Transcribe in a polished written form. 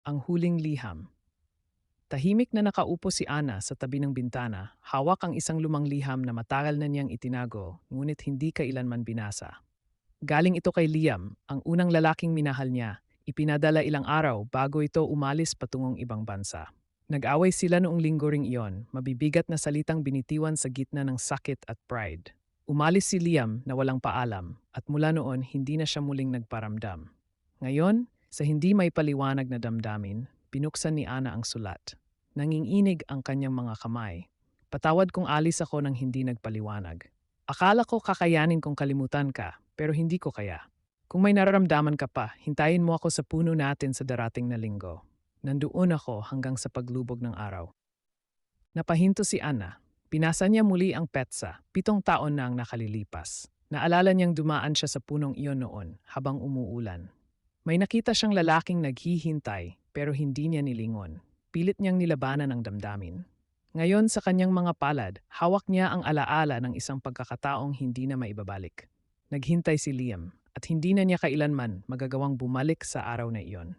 Ang huling liham. Tahimik na nakaupo si Ana sa tabi ng bintana, hawak ang isang lumang liham na matagal na niyang itinago, ngunit hindi kailanman binasa. Galing ito kay Liam, ang unang lalaking minahal niya. Ipinadala ilang araw bago ito umalis patungong ibang bansa. Nag-away sila noong linggo ring iyon, mabibigat na salitang binitiwan sa gitna ng sakit at pride. Umalis si Liam na walang paalam at mula noon hindi na siya muling nagparamdam. Ngayon, sa hindi may paliwanag na damdamin, binuksan ni Ana ang sulat. Nanginginig ang kanyang mga kamay. Patawad kung alis ako nang hindi nagpaliwanag. Akala ko kakayanin kong kalimutan ka, pero hindi ko kaya. Kung may nararamdaman ka pa, hintayin mo ako sa puno natin sa darating na linggo. Nandoon ako hanggang sa paglubog ng araw. Napahinto si Ana. Pinasa niya muli ang petsa, 7 taon na ang nakalilipas. Naalala niyang dumaan siya sa punong iyon noon habang umuulan. May nakita siyang lalaking naghihintay pero hindi niya nilingon. Pilit niyang nilabanan ang damdamin. Ngayon sa kanyang mga palad, hawak niya ang alaala ng isang pagkakataong hindi na maibabalik. Naghintay si Liam at hindi na niya kailanman magagawang bumalik sa araw na iyon.